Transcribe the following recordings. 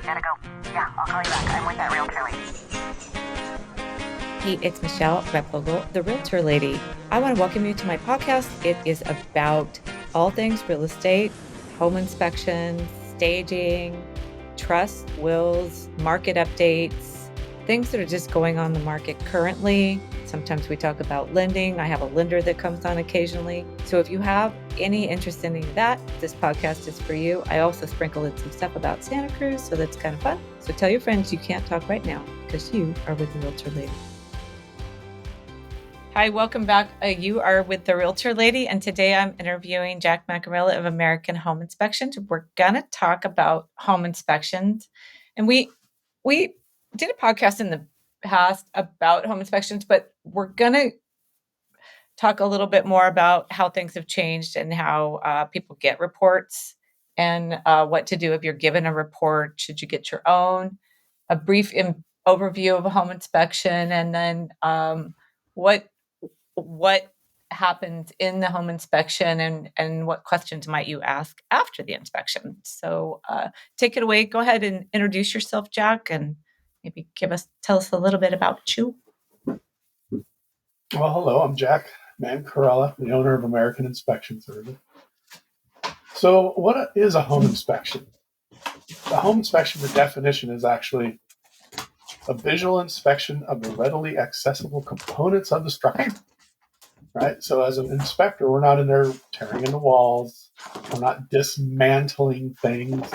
Gotta go. Yeah, I'll call you back. I'm with that realtor lady. Hey, it's Michele, Replogle, the Realtor Lady. I want to welcome you to my podcast. It is about all things real estate, home inspections, staging, trust, wills, market updates, things that are just going on the market currently. Sometimes we talk about lending. I have a lender that comes on occasionally. So if you have any interest in any of that, this podcast is for you. I also sprinkle in some stuff about Santa Cruz, so that's kind of fun. So tell your friends you can't talk right now because you are with the Realtor Lady. Hi, welcome back. You are with the Realtor Lady, and today I'm interviewing Jack Mancarella of American Home Inspections. We're gonna talk about home inspections, and we did a podcast in the past about home inspections, but we're gonna talk a little bit more about how things have changed and how people get reports and what to do if you're given a report. Should you get your own? A brief overview of a home inspection, and then what happens in the home inspection and what questions might you ask after the inspection. So take it away. Go ahead and introduce yourself, Jack, and maybe tell us a little bit about you. Well, hello, I'm Jack Mancarella, the owner of American Inspection Service. So what is a home inspection? A home inspection, the definition is actually a visual inspection of the readily accessible components of the structure. Right? So as an inspector, we're not in there tearing in the walls. We're not dismantling things.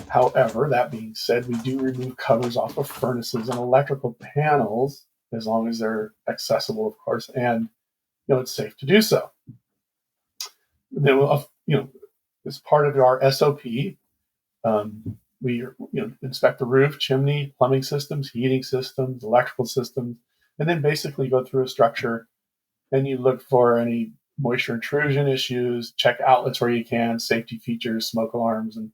However, that being said, we do remove covers off of furnaces and electrical panels as long as they're accessible, of course, and it's safe to do so. Then we'll, as part of our SOP, we inspect the roof, chimney, plumbing systems, heating systems, electrical systems, and then basically go through a structure. And you look for any moisture intrusion issues, check outlets where you can, safety features, smoke alarms, and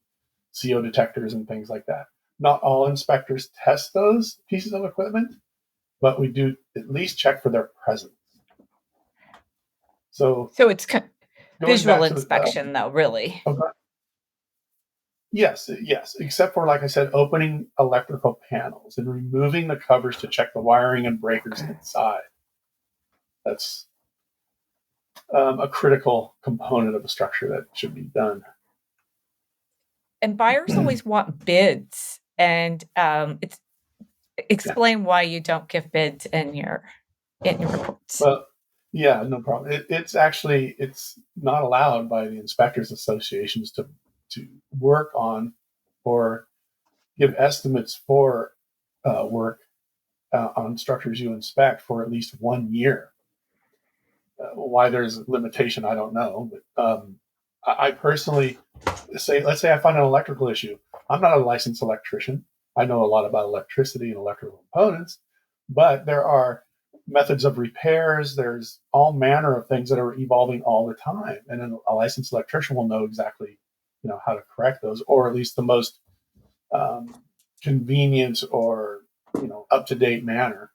CO detectors and things like that. Not all inspectors test those pieces of equipment, but we do at least check for their presence. So it's visual inspection, though, really. Okay. Yes, except for, like I said, opening electrical panels and removing the covers to check the wiring and breakers inside. That's a critical component of a structure that should be done. And buyers always want bids, and explain why you don't give bids in your reports. Well, yeah, no problem. It's not allowed by the inspectors associations to work on or give estimates for work on structures you inspect for at least 1 year. Why there's a limitation, I don't know. But I personally let's say I find an electrical issue. I'm not a licensed electrician. I know a lot about electricity and electrical components, but there are methods of repairs. There's all manner of things that are evolving all the time. And then a licensed electrician will know exactly, how to correct those, or at least the most convenient or, up-to-date manner.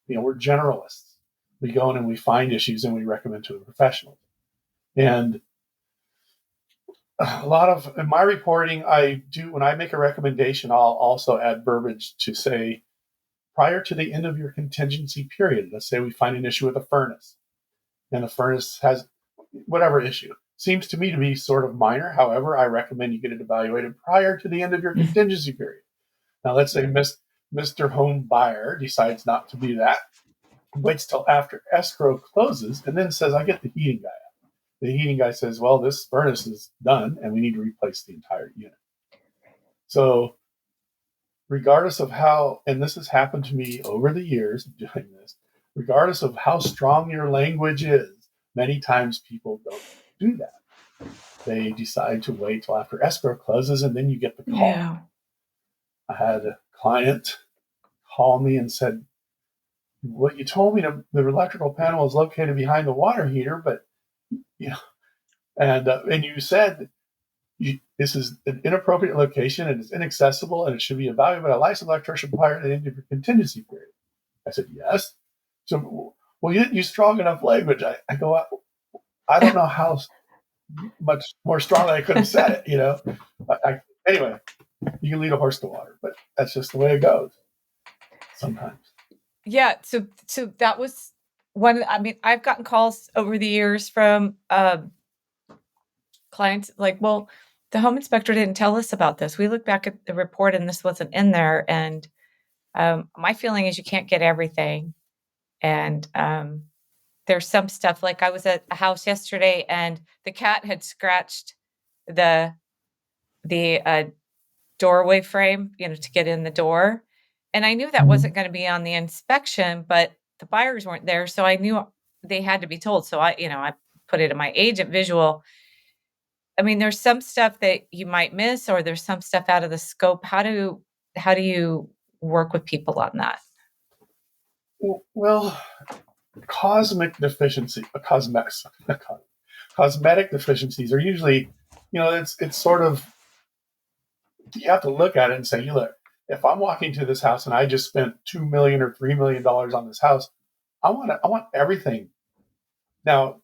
We're generalists. We go in and we find issues and we recommend to a professional. And a lot of, in my reporting, when I make a recommendation, I'll also add verbiage to say, prior to the end of your contingency period, let's say we find an issue with a furnace, and the furnace has whatever issue. Seems to me to be sort of minor. However, I recommend you get it evaluated prior to the end of your contingency period. Now, let's say Mr. Home Buyer decides not to do that, waits till after escrow closes, and then says, I get the heating guy out. The heating guy says, well, this furnace is done, and we need to replace the entire unit. So regardless of how, and this has happened to me over the years of doing this, regardless of how strong your language is, many times people don't do that. They decide to wait till after escrow closes, and then you get the call. Yeah. I had a client call me and said, what you told me, the electrical panel is located behind the water heater, but, and you said this is an inappropriate location and it's inaccessible and it should be evaluated by a licensed electrician prior to the end of your contingency period. I said, yes. So, well, you didn't use strong enough language. I go, I don't know how much more strongly I could have said it, Anyway, You can lead a horse to water, but that's just the way it goes sometimes. Yeah. So that was one. I mean, I've gotten calls over the years from clients like, well, the home inspector didn't tell us about this. We looked back at the report and this wasn't in there. And my feeling is you can't get everything. And there's some stuff, like I was at a house yesterday and the cat had scratched the doorway frame, to get in the door. And I knew that wasn't going to be on the inspection, but the buyers weren't there. So I knew they had to be told. So I put it in my agent visual. I mean, there's some stuff that you might miss, or there's some stuff out of the scope. How do you work with people on that? Well, cosmetic deficiencies are usually, it's sort of, you have to look at it and say, look, if I'm walking to this house and I just spent $2 million or $3 million on this house, I want everything. Now,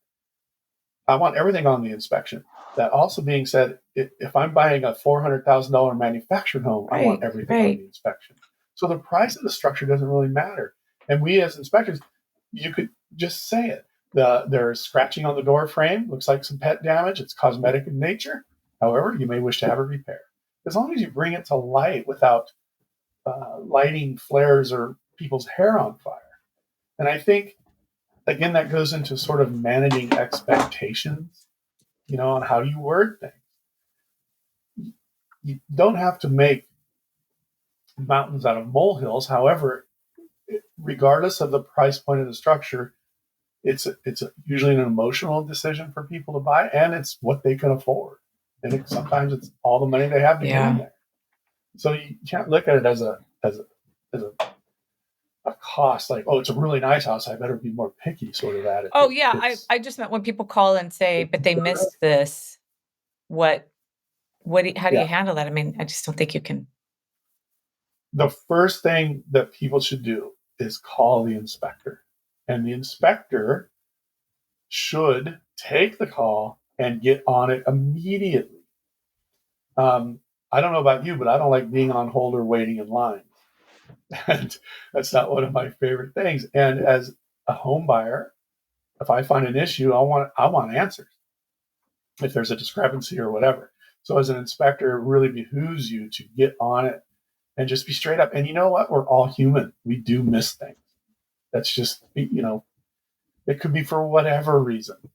I want everything on the inspection. That also being said, if I'm buying a $400,000 manufactured home, I want everything on the inspection. So the price of the structure doesn't really matter. And we as inspectors, you could just say it. There's scratching on the door frame, looks like some pet damage. It's cosmetic in nature. However, you may wish to have it repaired. As long as you bring it to light without lighting flares or people's hair on fire. And I think, again, that goes into sort of managing expectations, on how you word things. You don't have to make mountains out of molehills. However, regardless of the price point of the structure, it's usually an emotional decision for people to buy, and it's what they can afford. And sometimes it's all the money they have to get in there. So you can't look at it as a cost, like, oh, it's a really nice house, I better be more picky, sort of attitude. Oh yeah, I just meant when people call and say, but they missed this. How do you handle that? I mean, I just don't think you can. The first thing that people should do is call the inspector, and the inspector should take the call and get on it immediately. I don't know about you, but I don't like being on hold or waiting in line. And that's not one of my favorite things. And as a home buyer, if I find an issue, I want answers if there's a discrepancy or whatever. So as an inspector, it really behooves you to get on it and just be straight up. And you know what? We're all human. We do miss things. That's just, it could be for whatever reason. I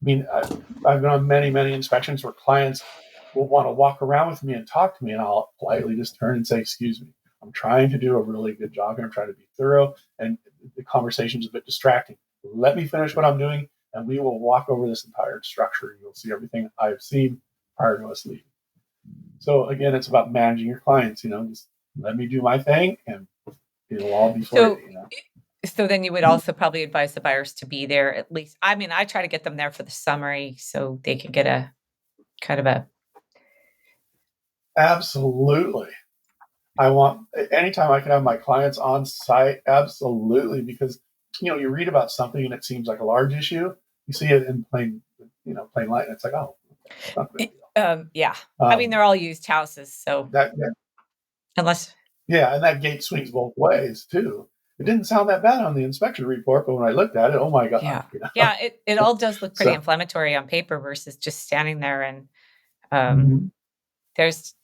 mean, I've been on many, many inspections where clients will want to walk around with me and talk to me, and I'll politely just turn and say, excuse me, I'm trying to do a really good job and I'm trying to be thorough, and the conversation's a bit distracting. Let me finish what I'm doing, and we will walk over this entire structure, and you'll see everything I've seen prior to us leaving. So again, it's about managing your clients, just let me do my thing, and it'll all be for you. So then you would also probably advise the buyers to be there at least. I mean, I try to get them there for the summary so they can get a kind of a. Absolutely. I want, anytime I can have my clients on site, absolutely, because, you read about something and it seems like a large issue. You see it in plain light, and it's like, oh, it's not a big deal. Yeah. I mean, they're all used houses, so. Unless. Yeah, and that gate swings both ways, too. It didn't sound that bad on the inspection report, but when I looked at it, oh my God. Yeah, yeah, it all does look pretty inflammatory on paper versus just standing there. And there's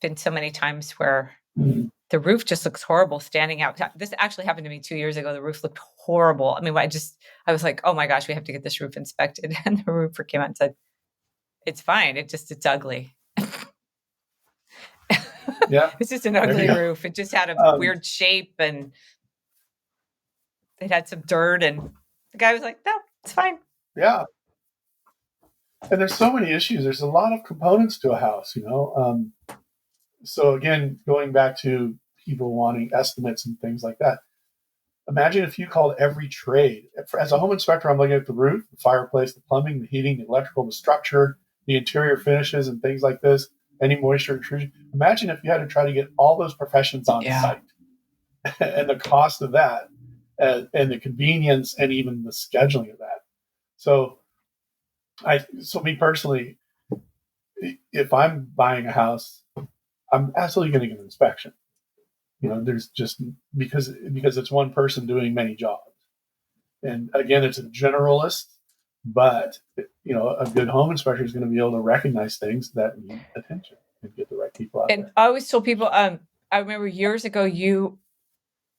been so many times where the roof just looks horrible standing out. This actually happened to me 2 years ago. The roof looked horrible. I mean, I was like, oh my gosh, we have to get this roof inspected. And the roofer came out and said, it's fine. It's ugly. Yeah. It's just an ugly roof. It just had a weird shape, and it had some dirt, and the guy was like, no, it's fine. Yeah. And there's so many issues. There's a lot of components to a house, So again, going back to people wanting estimates and things like that. Imagine if you called every trade. As a home inspector, I'm looking at the roof, the fireplace, the plumbing, the heating, the electrical, the structure, the interior finishes, and things like this, any moisture intrusion. Imagine if you had to try to get all those professions on site and the cost of that and the convenience and even the scheduling of that. So me personally, if I'm buying a house, I'm absolutely going to get an inspection. There's just because it's one person doing many jobs. And again, it's a generalist, but a good home inspector is going to be able to recognize things that need attention and get the right people out And there. I always told people, I remember years ago, you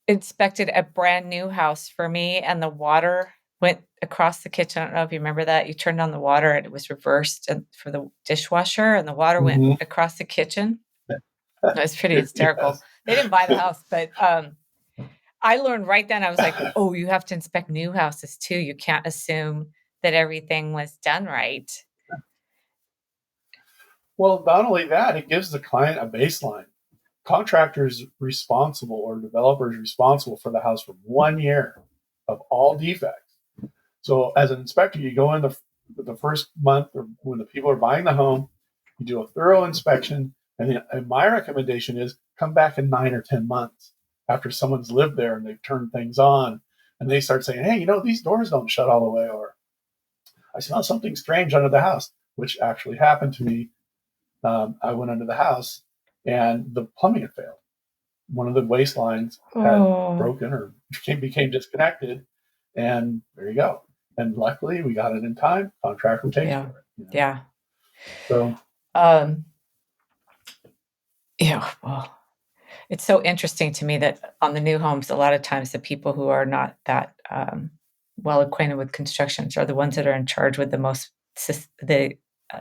inspected a brand new house for me, and the water went across the kitchen. I don't know if you remember that. You turned on the water and it was reversed for the dishwasher, and the water went across the kitchen. It was pretty hysterical. Yes. They didn't buy the house, but I learned right then. I was like, oh, you have to inspect new houses too. You can't assume that everything was done right. Well, not only that, it gives the client a baseline. Contractors responsible or developers responsible for the house for 1 year of all defects. So as an inspector, you go in the first month or when the people are buying the home, you do a thorough inspection. And my recommendation is come back in 9 or 10 months after someone's lived there and they've turned things on and they start saying, hey, these doors don't shut all the way, or I smell something strange under the house, which actually happened to me. I went under the house and the plumbing had failed. One of the waste lines had broken or became disconnected, and there you go. And luckily, we got it in time. Contractor paid for it. Yeah. So, well, it's so interesting to me that on the new homes, a lot of times the people who are not that well acquainted with constructions are the ones that are in charge with the most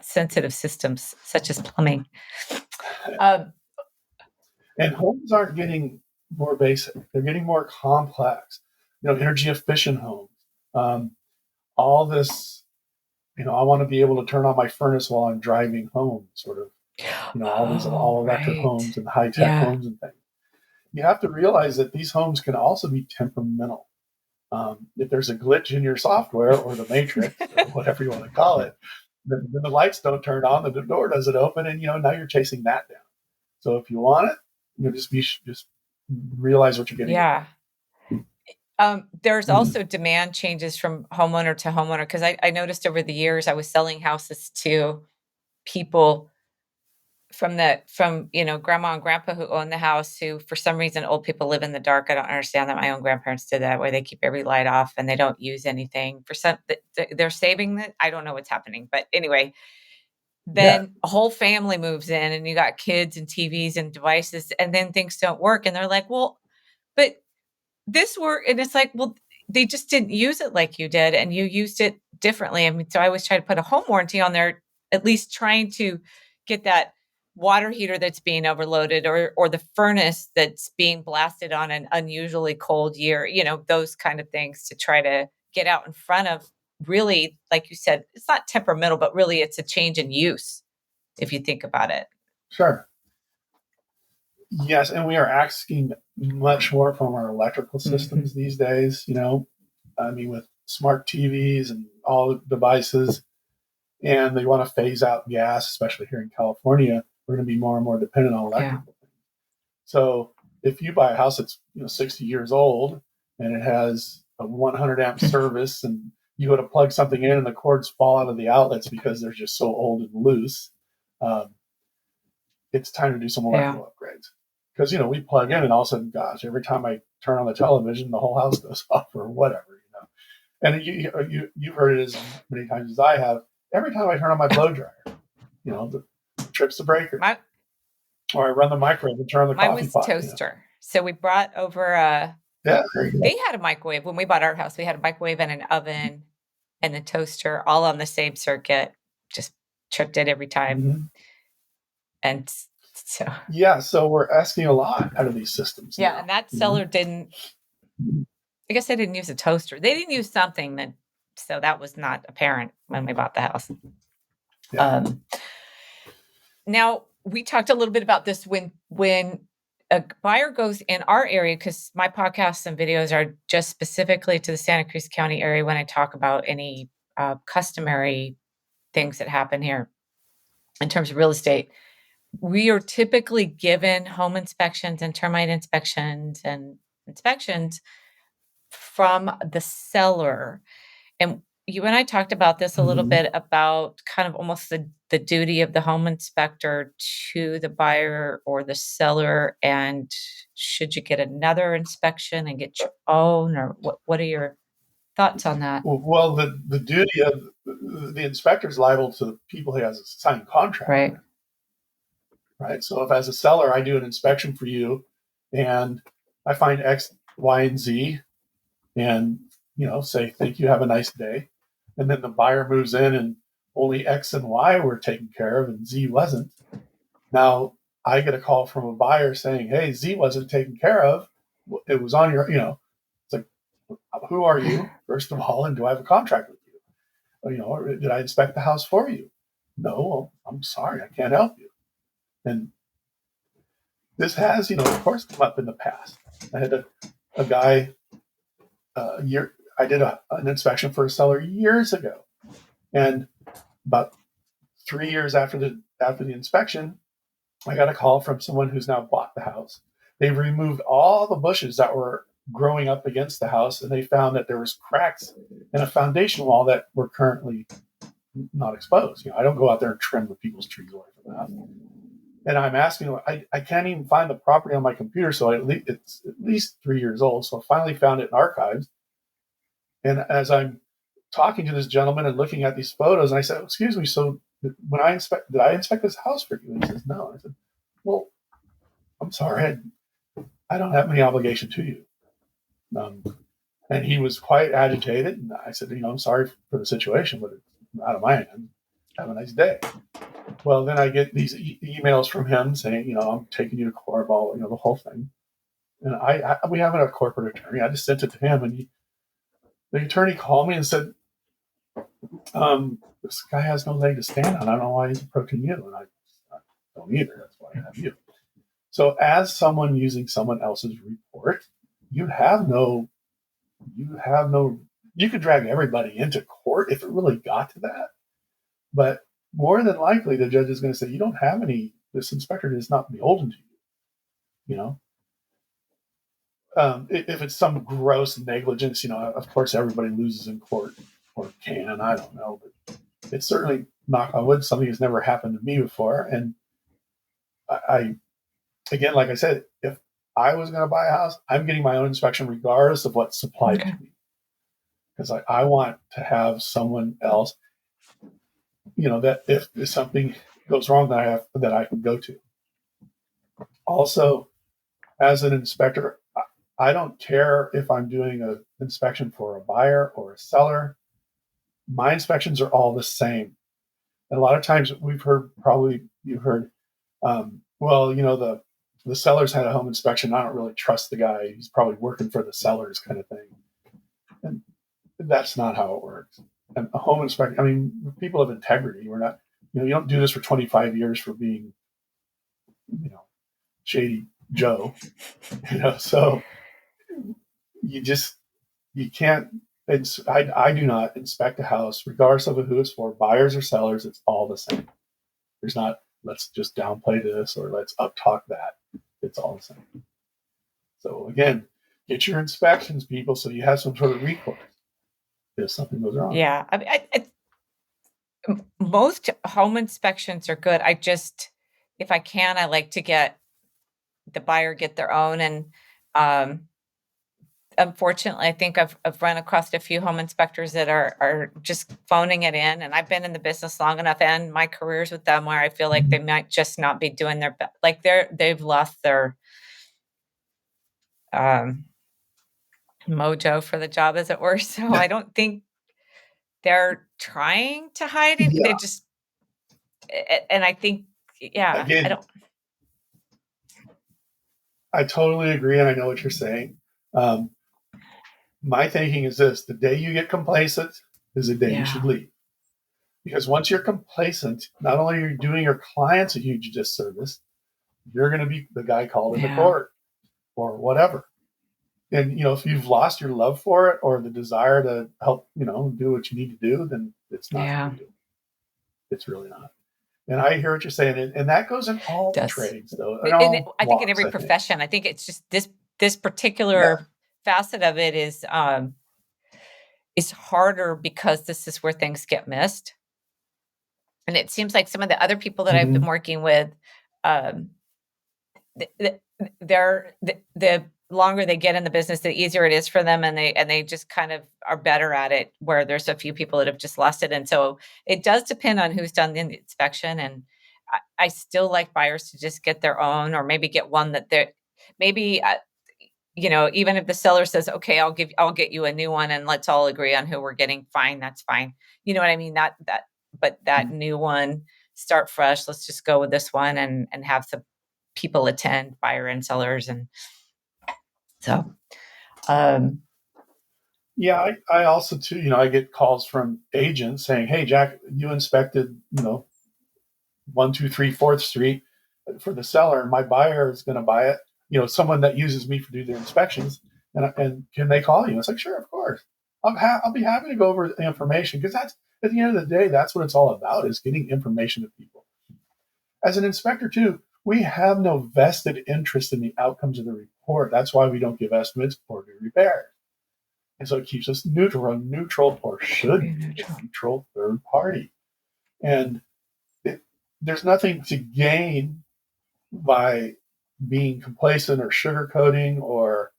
sensitive systems, such as plumbing. And homes aren't getting more basic; they're getting more complex. Energy efficient homes. All this. I want to be able to turn on my furnace while I'm driving home. Sort of. All these all electric homes and high tech homes and things. You have to realize that these homes can also be temperamental. If there's a glitch in your software or the matrix, or whatever you want to call it, then the lights don't turn on, the door doesn't open, and now you're chasing that down. So if you want it, just realize what you're getting. Yeah. There's also demand changes from homeowner to homeowner, because I noticed over the years I was selling houses to people from grandma and grandpa who own the house, who for some reason old people live in the dark. I don't understand that. My own grandparents did that, where they keep every light off and they don't use anything. For some, they're saving that. I don't know what's happening, but anyway, then a whole family moves in and you got kids and TVs and devices, and then things don't work. And they're like, well, but this work. And it's like, well, they just didn't use it like you did, and you used it differently. I mean, so I always try to put a home warranty on there, at least trying to get that water heater that's being overloaded, or the furnace that's being blasted on an unusually cold year, those kind of things, to try to get out in front of, really, like you said, it's not temperamental, but really it's a change in use, if you think about it. Sure. Yes, and we are asking much more from our electrical systems these days. With smart TVs and all the devices, and they want to phase out gas, especially here in California. We're going to be more and more dependent on electrical things. So if you buy a house that's 60 years old and it has a 100 amp service, and you go to plug something in and the cords fall out of the outlets because they're just so old and loose, it's time to do some electrical upgrades. Because we plug in and all of a sudden, gosh, every time I turn on the television, the whole house goes off or whatever. And you've heard it as many times as I have. Every time I turn on my blow dryer, the trips the breaker. Or I run the microwave and turn on the coffee pot. Mine was toaster. So we brought over they had a microwave. When we bought our house, we had a microwave and an oven and a toaster all on the same circuit. Just tripped it every time. And so so we're asking a lot out of these systems. Yeah, now, and that seller didn't. I guess they didn't use a toaster. They didn't use something that, so that was not apparent when we bought the house. Yeah. Now we talked a little bit about this when a buyer goes in our area, because my podcasts and videos are just specifically to the Santa Cruz County area when I talk about any customary things that happen here in terms of real estate. We are typically given home inspections and termite inspections and inspections from the seller. And you and I talked about this a little Mhm. bit about kind of almost the duty of the home inspector to the buyer or the seller, and should you get another inspection and get your own, or what are your thoughts on that? Well, the duty of the inspector is liable to the people he has a signed contract Right. with, right? So if as a seller I do an inspection for you and I find X, Y, and Z, and say thank you, have a nice day, and then the buyer moves in and only X and Y were taken care of and Z wasn't. Now I get a call from a buyer saying, hey, Z wasn't taken care of. It was on your, it's like, who are you, first of all, and do I have a contract with you? Or did I inspect the house for you? No, well, I'm sorry, I can't help you. And this has, of course, come up in the past. I had a guy year. I did an inspection for a seller years ago, and about 3 years after the inspection, I got a call from someone who's now bought the house. They've removed all the bushes that were growing up against the house, and they found that there was cracks in a foundation wall that were currently not exposed. I don't go out there and trim the people's trees away from that. And I'm asking, I can't even find the property on my computer, so it's at least 3 years old. So I finally found it in archives. And as I'm talking to this gentleman and looking at these photos, and I said, "Excuse me, so did I inspect this house for you?" And he says, "No." I said, "Well, I'm sorry, I don't have any obligation to you." Um, and he was quite agitated. And I said, "I'm sorry for the situation, but it's out of my hands. Have a nice day." Well, then I get these emails from him saying, "I'm taking you to court, all the whole thing." And we have a corporate attorney. I just sent it to him, and the attorney called me and said, "This guy has no leg to stand on. I don't know why he's approaching you." And I don't either. That's why I have you. So, as someone using someone else's report, you have no, you could drag everybody into court if it really got to that. But more than likely, the judge is going to say, "You don't have any. This inspector is not beholden to you." You know, if it's some gross negligence, of course everybody loses in court or can. I don't know, but it's certainly, knock on wood, something has never happened to me before. And I again, like I said, if I was going to buy a house, I'm getting my own inspection regardless of what's supplied Okay. to me, because I want to have someone else, that if something goes wrong, that I can go to. Also, as an inspector, I don't care if I'm doing an inspection for a buyer or a seller. My inspections are all the same. And a lot of times you've heard, well, the seller's had a home inspection. I don't really trust the guy. He's probably working for the sellers, kind of thing. And that's not how it works. And a home inspection, I mean, people of integrity. We're not, you don't do this for 25 years for being, shady Joe, so you can't. I do not inspect a house, regardless of who it's for, buyers or sellers. It's all the same. There's not, let's just downplay this or let's up talk that. It's all the same. So again, get your inspections, people, so you have some sort of recourse if something goes wrong. Yeah. I mean, most home inspections are good. If I can, I like to get the buyer get their own. And unfortunately, I think I've run across a few home inspectors that are just phoning it in. And I've been in the business long enough and my careers with them where I feel like they might just not be doing their best. Like they've lost their mojo for the job, as it were. So I don't think they're trying to hide it. Yeah. They just, and I think, yeah, I Again, don't. I totally agree, and I know what you're saying. My thinking is this: the day you get complacent is the day you should leave. Because once you're complacent, not only are you doing your clients a huge disservice, you're going to be the guy called into court or whatever. And, if you've lost your love for it or the desire to help, do what you need to do, then it's not for you. It's really not. And I hear what you're saying. And that goes in all trades, though. I think in every profession. I think it's just this particular facet of it is is harder because this is where things get missed. And it seems like some of the other people that I've been working with, the longer they get in the business, the easier it is for them, and they just kind of are better at it, where there's a few people that have just lost it. And so it does depend on who's done the inspection. And I still like buyers to just get their own, or maybe get one that they're maybe even if the seller says, okay, I'll get you a new one and let's all agree on who we're getting, fine, that's fine. You know what I mean? But that new one, start fresh. Let's just go with this one and have some people attend, buyer and sellers. And so, yeah, I also too, I get calls from agents saying, hey, Jack, you inspected, 1, 2, 3, 4th Street for the seller, and my buyer is going to buy it. Someone that uses me to do their inspections, and can they call you? It's like, sure, of course. I'll be happy to go over the information, because that's, at the end of the day, that's what it's all about, is getting information to people. As an inspector too, we have no vested interest in the outcomes of the report. That's why we don't give estimates for new repairs. And so it keeps us neutral. A neutral, or should be a neutral third party. And there's nothing to gain by being complacent or sugarcoating, or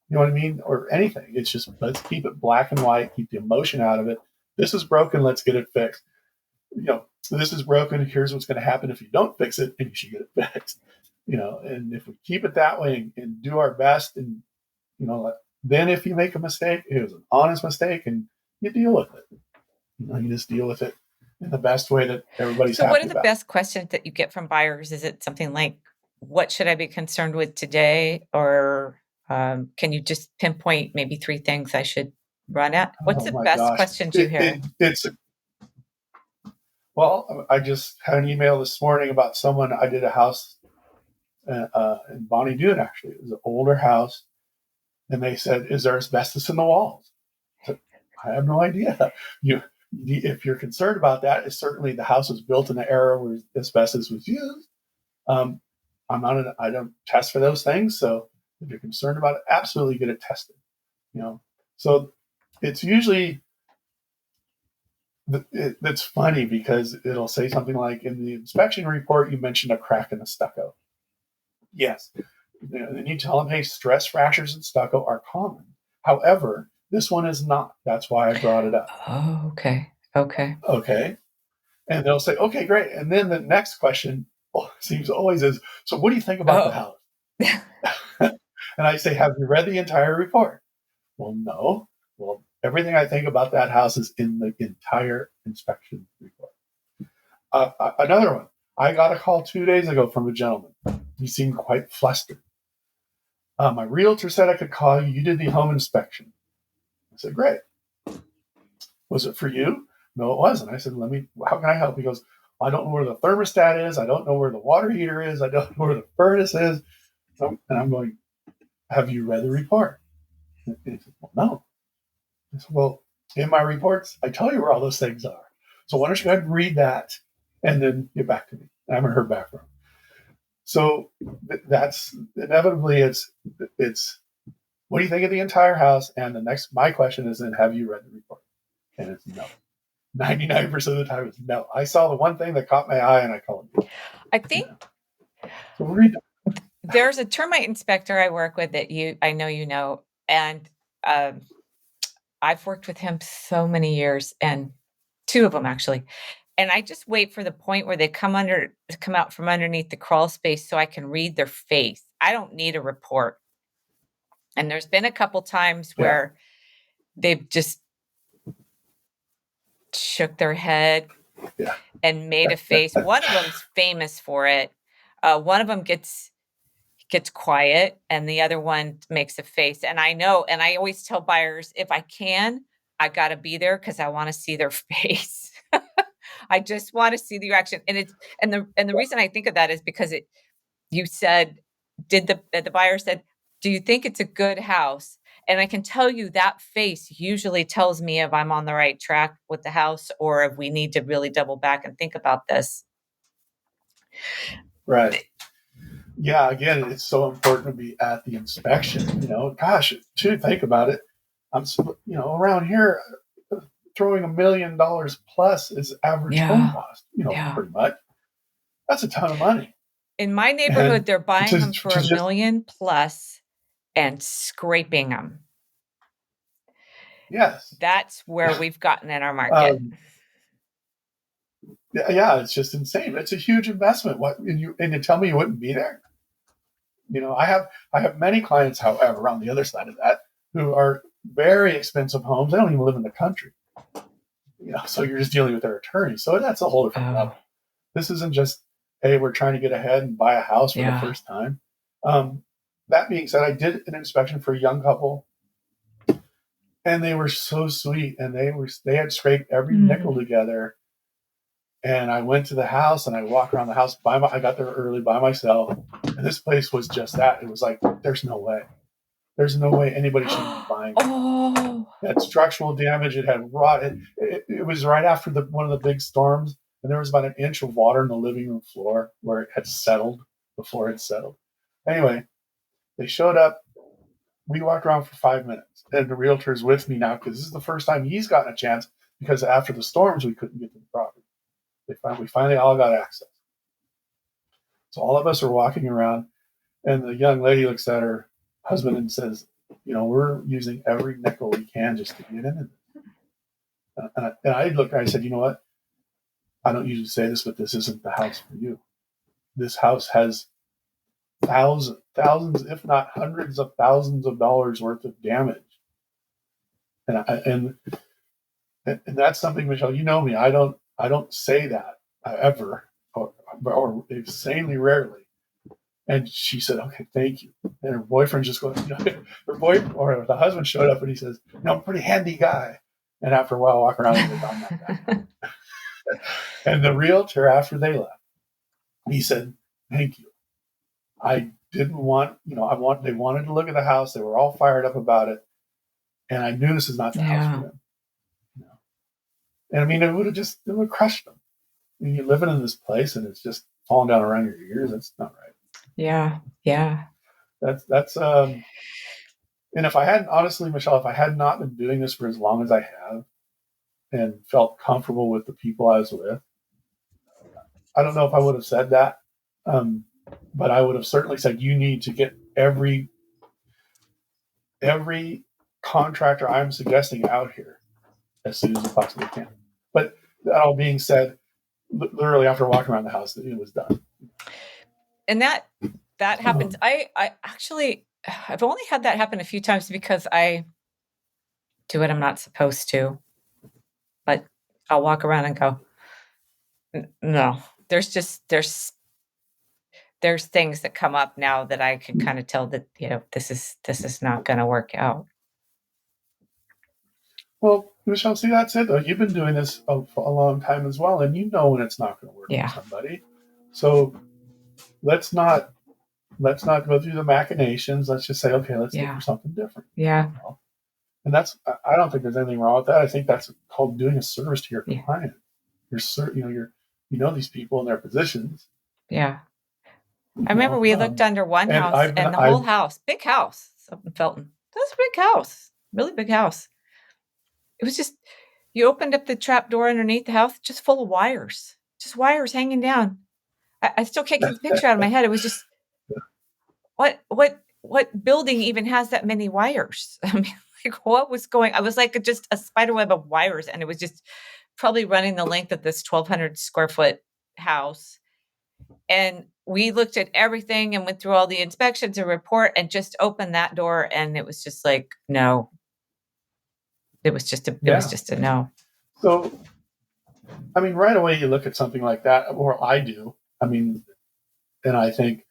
you know what I mean, or anything. It's just, let's keep it black and white, keep the emotion out of it. This is broken, let's get it fixed. This is broken, here's what's going to happen if you don't fix it, and you should get it fixed. And if we keep it that way and do our best, and then if you make a mistake, it was an honest mistake, and you deal with it. You just deal with it in the best way that everybody's happy. So what are the about. best questions that you get from buyers? Is it something like, what should I be concerned with today? Or can you just pinpoint maybe 3 things I should run at? What's the best questions you hear? Well, I just had an email this morning about someone. I did a house in Bonnie Doon, actually. It was an older house. And they said, is there asbestos in the walls? I have no idea. If you're concerned about that, it's certainly the house was built in an era where asbestos was used. I don't test for those things. So if you're concerned about it, absolutely get it tested. So it's usually, it's funny because it'll say something like, in the inspection report, you mentioned a crack in the stucco. Yes. And you tell them, hey, stress fractures in stucco are common. However, this one is not. That's why I brought it up. Oh, okay. And they'll say, okay, great. And then the next question seems always is, so what do you think about the house? And I say, have you read the entire report? Well, no. Well, everything I think about that house is in the entire inspection report. Another one. I got a call 2 days ago from a gentleman. He seemed quite flustered. My realtor said I could call you. You did the home inspection. I said, great. Was it for you? No, it wasn't. I said, how can I help? He goes, I don't know where the thermostat is. I don't know where the water heater is. I don't know where the furnace is. And I'm going, have you read the report? And he said, well, no. I said, well, in my reports, I tell you where all those things are. So why don't you go ahead and read that and then get back to me? I haven't heard back from him. So that's inevitably, it's what do you think of the entire house? And my question is then, have you read the report? And it's no. 99% of the time it's no. I saw the one thing that caught my eye and I called you. I think So read that. There's a termite inspector I work with that I know you know, and I've worked with him so many years, and 2 of them actually. And I just wait for the point where they come out from underneath the crawl space so I can read their face. I don't need a report. And there's been a couple times where they've just shook their head and made a face. One of them's famous for it. One of them gets quiet and the other one makes a face. And I know, and I always tell buyers, if I can, I got to be there because I want to see their face. I just want to see the reaction. And the reason I think of that is because you said, the buyer said, do you think it's a good house? And I can tell you that face usually tells me if I'm on the right track with the house or if we need to really double back and think about this. Right. Yeah. Again, it's so important to be at the inspection. Gosh, to think about it, I'm, around here, throwing $1 million plus is average home cost, pretty much. That's a ton of money. In my neighborhood, And they're buying them for $1 just million plus and scraping them. yes, That's where we've gotten in our market. Yeah, it's just insane. It's a huge investment. What and you tell me you wouldn't be there? I have many clients, however, on the other side of that, who are very expensive homes. They don't even live in the country. So you're just dealing with their attorney. So that's a whole different level. This isn't just, hey, we're trying to get ahead and buy a house for the first time. That being said, I did an inspection for a young couple, and they were so sweet, and they had scraped every nickel together. And I went to the house and I walked around the house I got there early by myself. And this place was just that. It was like, there's no way. There's no way anybody should be buying it. That structural damage, it had rot. It was right after one of the big storms. And there was about an inch of water in the living room floor where it had settled before it settled. Anyway, they showed up. We walked around for 5 minutes. And the realtor's with me now because this is the first time he's gotten a chance, because after the storms, we couldn't get to the property. We finally all got access. So all of us are walking around, and the young lady looks at her husband and says, we're using every nickel we can just to get in it. And I said, you know what? I don't usually say this, but this isn't the house for you. This house has thousands, if not hundreds of thousands of dollars worth of damage. And that's something, Michelle, you know me. I don't say that ever, or insanely rarely. And she said, "Okay, thank you." And her boyfriend just goes, or the husband showed up and he says, "I'm a pretty handy guy." And after a while, walk around and goes, "I'm that guy." And the realtor, after they left, he said, "Thank you. I didn't want, they wanted to look at the house. They were all fired up about it, and I knew this is not the house for them." And I mean, it would have crushed them. I mean, you're living in this place and it's just falling down around your ears. That's not right. Yeah. That's and if I hadn't, honestly, Michelle, if I had not been doing this for as long as I have and felt comfortable with the people I was with, I don't know if I would have said that. But I would have certainly said, you need to get every contractor I'm suggesting out here as soon as you possibly can. But that all being said, literally after walking around the house, it was done. And that happens. I actually, I've only had that happen a few times because I do what I'm not supposed to. But I'll walk around and go, no. There's things that come up now that I can kind of tell that this is not going to work out. Well, Michelle, see, that's it though. You've been doing this for a long time as well, and you know when it's not going to work for somebody. So let's not go through the machinations. Let's just say, okay, let's look for something different. Yeah. And I don't think there's anything wrong with that. I think that's called doing a service to your client. You're these people in their positions. Yeah. I remember we looked under one house and the whole house, big house up in Felton. That's a big house, really big house. It was just, you opened up the trap door underneath the house, just full of wires, just wires hanging down. I still can't get the picture out of my head. It was just, what building even has that many wires? I mean, like, what was going? I was like just a spider web of wires, and it was just probably running the length of this 1,200 square foot house. And we looked at everything and went through all the inspections and report and just opened that door, and it was just like, no. It was just a no. So, I mean, right away you look at something like that, or I do. I mean, and I think,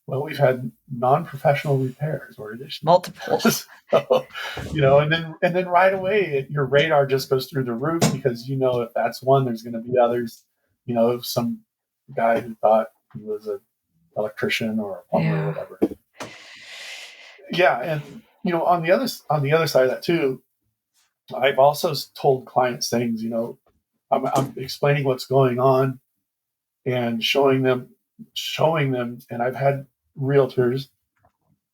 well, we've had non-professional repairs or additions. Multiple. So, and then right away your radar just goes through the roof, because if that's one, there's going to be others. Some guy who thought he was an electrician or a plumber or whatever. Yeah, and on the other side of that too, I've also told clients things. I'm explaining what's going on and showing them, and I've had realtors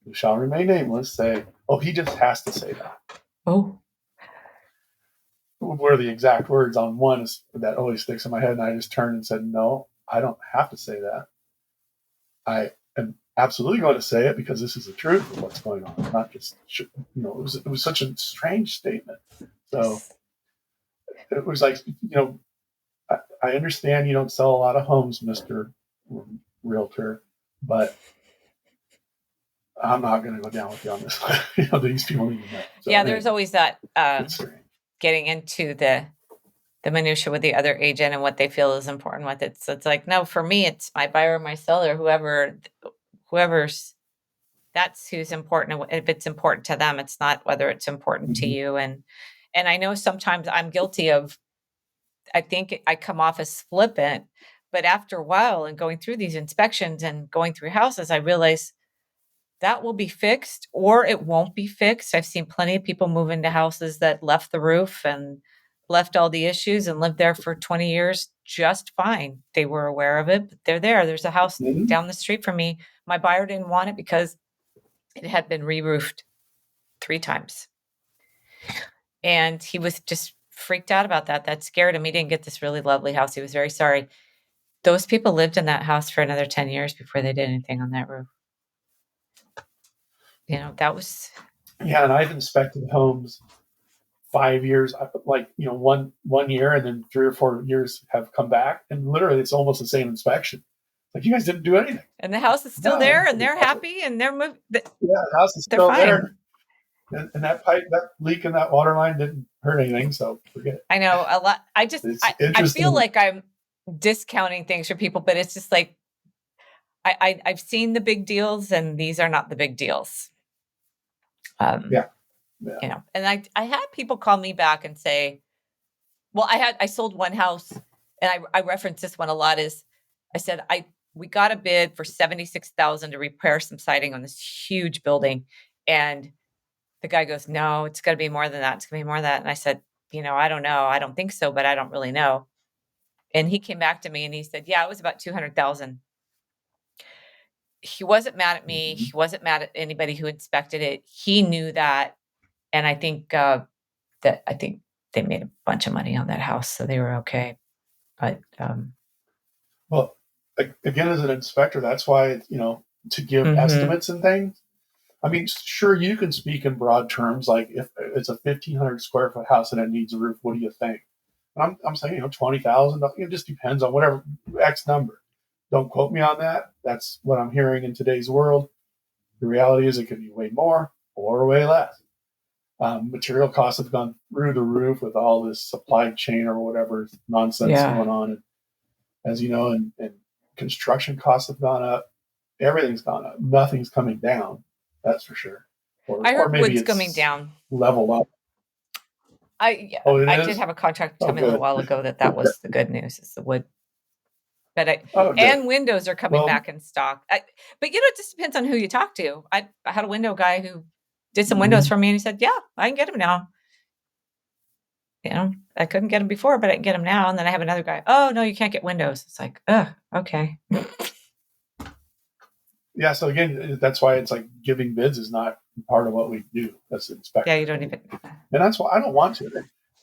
who shall remain nameless say, "Oh, he just has to say that." Oh. were the exact words on one that always sticks in my head. And I just turned and said, no, I don't have to say that. I am absolutely going to say it because this is the truth of what's going on. Not just, it was such a strange statement. So it was like, I understand you don't sell a lot of homes, Mr. Realtor, but I'm not going to go down with you on this. These people need to know. So, yeah, there's always that it's strange. getting into the minutia with the other agent and what they feel is important with it. So it's like, no, for me, it's my buyer, my seller, whoever's, that's who's important. If it's important to them, it's not whether it's important to you. And I know sometimes I'm guilty of, I think I come off as flippant, but after a while and going through these inspections and going through houses, I realize that will be fixed or it won't be fixed. I've seen plenty of people move into houses that left the roof and left all the issues and lived there for 20 years just fine. They were aware of it, but they're there. There's a house down the street from me. My buyer didn't want it because it had been re-roofed 3 times. And he was just freaked out about that. That scared him. He didn't get this really lovely house. He was very sorry. Those people lived in that house for another 10 years before they did anything on that roof. That was. Yeah, and I've inspected homes 5 years, like, 1 year, and then 3 or 4 years have come back, and literally it's almost the same inspection. Like, you guys didn't do anything. And the house is still there, and they're happy, and they're moving. Yeah, the house is still there. And that pipe, that leak in that water line didn't hurt anything, so forget it. I know a lot. I feel like I'm discounting things for people, but it's just like I've seen the big deals, and these are not the big deals. Yeah. And I had people call me back and say, well, I sold one house, and I reference this one a lot. Is I said we got a bid for $76,000 to repair some siding on this huge building, and the guy goes, no, it's going to be more than that. It's going to be more than that. And I said, I don't know. I don't think so, but I don't really know. And he came back to me and he said, yeah, it was about 200,000. He wasn't mad at me. He wasn't mad at anybody who inspected it. He knew that. And I think they made a bunch of money on that house, so they were okay. But well, again, as an inspector, that's why to give estimates and things. I mean, sure, you can speak in broad terms, like if it's a 1,500 square foot house and it needs a roof, what do you think? I'm saying, $20,000. It just depends on whatever X number. Don't quote me on that. That's what I'm hearing in today's world. The reality is it could be way more or way less. Material costs have gone through the roof with all this supply chain or whatever nonsense going on. And as you know, and construction costs have gone up. Everything's gone up. Nothing's coming down. That's for sure. I heard wood's coming down. Level up. I did have a contract come in a while ago that was the good news, is the wood. But and windows are coming back in stock. But it just depends on who you talk to. I had a window guy who did some windows for me, and he said, yeah, I can get them now. I couldn't get them before, but I can get them now. And then I have another guy, oh, no, you can't get windows. It's like, okay. Yeah, so again, that's why it's like giving bids is not part of what we do as an inspector. Yeah, you don't even. And that's why I don't want to.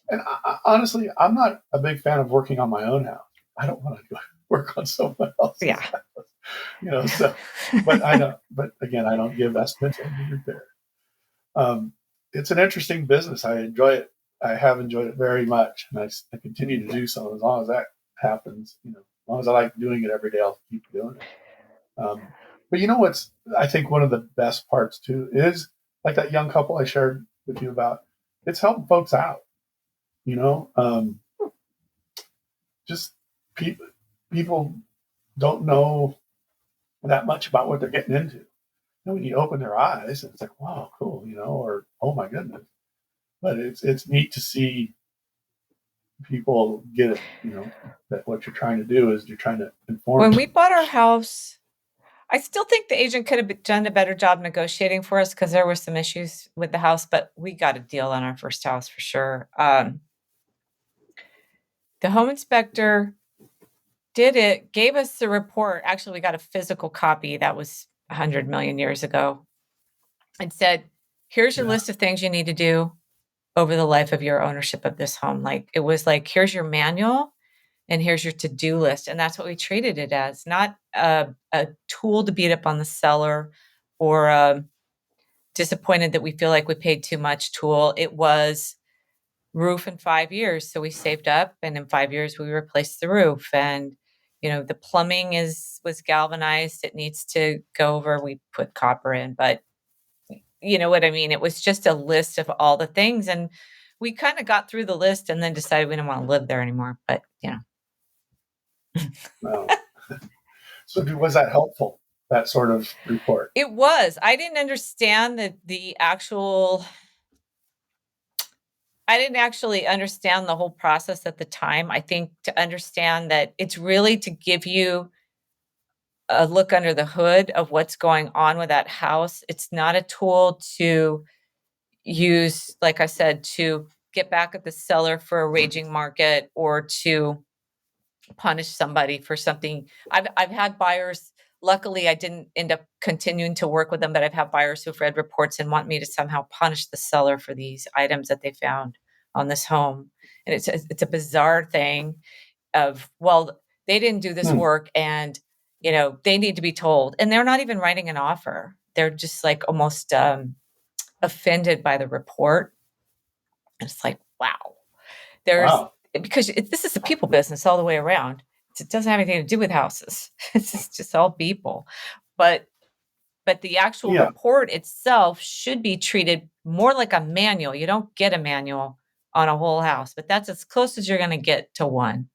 And honestly, I'm not a big fan of working on my own house. I don't want to go work on someone else's house. So, but I don't. But again, I don't give estimates on the repair. It's an interesting business. I enjoy it. I have enjoyed it very much, and I continue to do so as long as that happens. As long as I like doing it every day, I'll keep doing it. But what's, I think one of the best parts too is like that young couple I shared with you about. It's helping folks out. Just people don't know that much about what they're getting into. When you open their eyes, it's like, wow, cool, or oh my goodness. But it's neat to see people get it. That what you're trying to do is you're trying to inform. When we bought our house, I still think the agent could have done a better job negotiating for us because there were some issues with the house, but we got a deal on our first house for sure. The home inspector gave us the report. Actually, we got a physical copy that was 100 million years ago, and said, here's your list of things you need to do over the life of your ownership of this home. Like it was like, here's your manual and here's your to-do list. And that's what we treated it as, not a tool to beat up on the seller or disappointed that we feel like we paid too much tool. It was roof in 5 years. So we saved up and in 5 years we replaced the roof. And, the plumbing was galvanized. It needs to go over. We put copper in, but you know what I mean? It was just a list of all the things. And we kind of got through the list and then decided we didn't want to live there anymore. But, No. So was that helpful, that sort of report? It was. I didn't understand I didn't actually understand the whole process at the time. I think to understand that it's really to give you a look under the hood of what's going on with that house. It's not a tool to use, like I said, to get back at the seller for a raging market or to punish somebody for something. I've had buyers, luckily I didn't end up continuing to work with them, but I've had buyers who've read reports and want me to somehow punish the seller for these items that they found on this home. And it's a bizarre thing of, well, they didn't do this work and they need to be told. And they're not even writing an offer. They're just like almost offended by the report. And it's like, wow. Wow. Because this is a people business all the way around. It doesn't have anything to do with houses. It's just all people. But the actual report itself should be treated more like a manual. You don't get a manual on a whole house, but that's as close as you're going to get to one.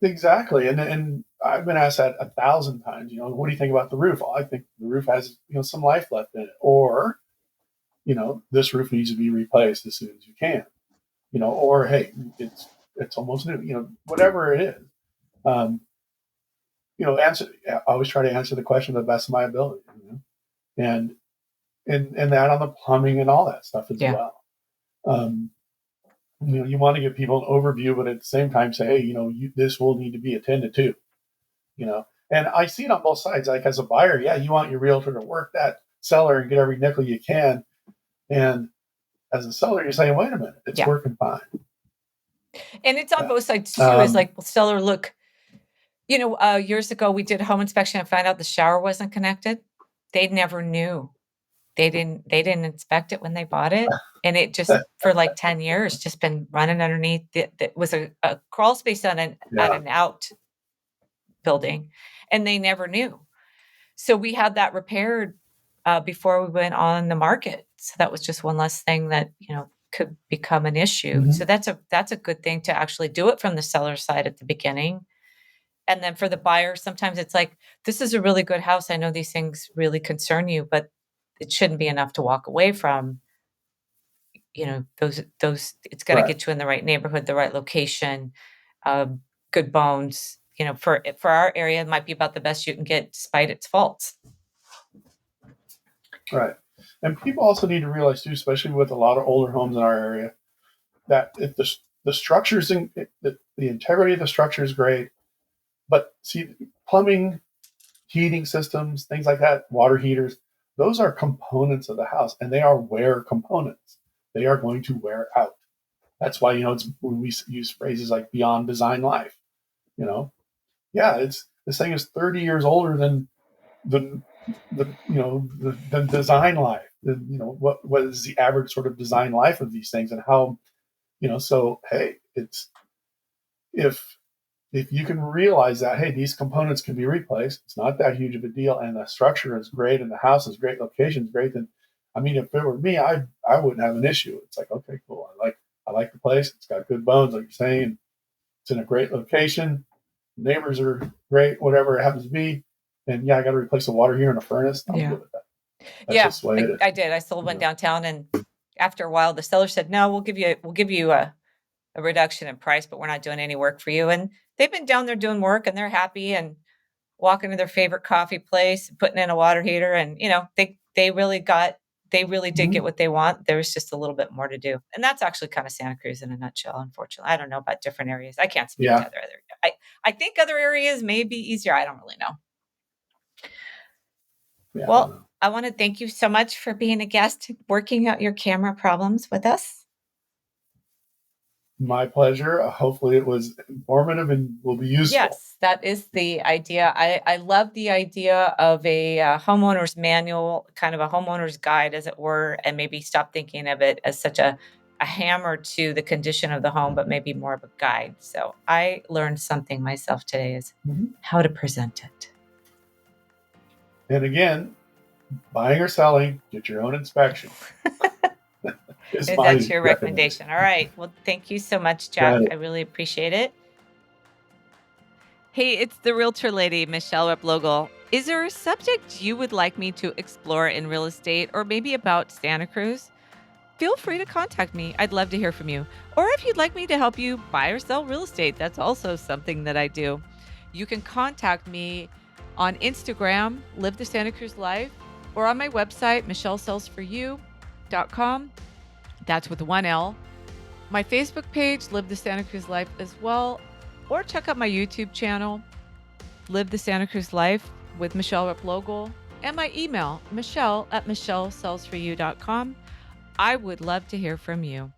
Exactly. And I've been asked that 1,000 times, what do you think about the roof? Well, I think the roof has, some life left in it. Or, this roof needs to be replaced as soon as you can. Or hey, it's almost new, whatever it is. I always try to answer the question to the best of my ability, and that on the plumbing and all that stuff as well. You want to give people an overview, but at the same time say, hey, this will need to be attended to, and I see it on both sides. Like as a buyer, yeah, you want your realtor to work that seller and get every nickel you can. And as a seller, you're saying, wait a minute, it's working fine. And it's on both sides too. It's like, well, seller, look, years ago we did a home inspection and found out the shower wasn't connected. They never knew. They didn't inspect it when they bought it. And it just, for like 10 years, just been running underneath. It was a crawl space at an out building, and they never knew. So we had that repaired before we went on the market. So that was just one less thing that, could become an issue. Mm-hmm. So that's a good thing to actually do it from the seller side at the beginning. And then for the buyer, sometimes it's like, this is a really good house. I know these things really concern you, but it shouldn't be enough to walk away from. Those it's got to get you in the right neighborhood, the right location, good bones. For our area, it might be about the best you can get despite its faults. Right. And people also need to realize too, especially with a lot of older homes in our area, that if the structures the integrity of the structure is great, but see, plumbing, heating systems, things like that, water heaters, those are components of the house, and they are wear components. They are going to wear out. That's why, it's when we use phrases like beyond design life, this thing is 30 years older than the design life. What is the average sort of design life of these things, and how, so hey, it's if you can realize that, hey, these components can be replaced, it's not that huge of a deal, and the structure is great, and the house is great, location is great, then, if it were me, I wouldn't have an issue. It's like, okay, cool. I like the place. It's got good bones, like you're saying. It's in a great location. Neighbors are great, whatever it happens to be. And I got to replace the water here in a furnace. I'm good with that. That's just the way it is. I did. I sold one downtown, and after a while, the seller said, "No, we'll give you a reduction in price, but we're not doing any work for you." And they've been down there doing work, and they're happy and walking to their favorite coffee place, putting in a water heater, and they really did get what they want. There was just a little bit more to do, and that's actually kind of Santa Cruz in a nutshell. Unfortunately, I don't know about different areas. I can't speak to other areas. I think other areas may be easier. I don't really know. Yeah, well, I want to thank you so much for being a guest, working out your camera problems with us. My pleasure. Hopefully it was informative and will be useful. Yes, that is the idea. I love the idea of a homeowner's manual, kind of a homeowner's guide, as it were, and maybe stop thinking of it as such a hammer to the condition of the home, but maybe more of a guide. So I learned something myself today is how to present it. And again, buying or selling, get your own inspection. That's your recommendation. All right. Well, thank you so much, Jack. I really appreciate it. Hey, it's the Realtor Lady, Michele Replogle. Is there a subject you would like me to explore in real estate or maybe about Santa Cruz? Feel free to contact me. I'd love to hear from you. Or if you'd like me to help you buy or sell real estate, that's also something that I do. You can contact me on Instagram, Live the Santa Cruz Life, or on my website, michellesellsforyou.com. That's with one L. My Facebook page, Live the Santa Cruz Life as well. Or check out my YouTube channel, Live the Santa Cruz Life with Michele Replogle, and my email, michelle@michellesellsforyou.com. I would love to hear from you.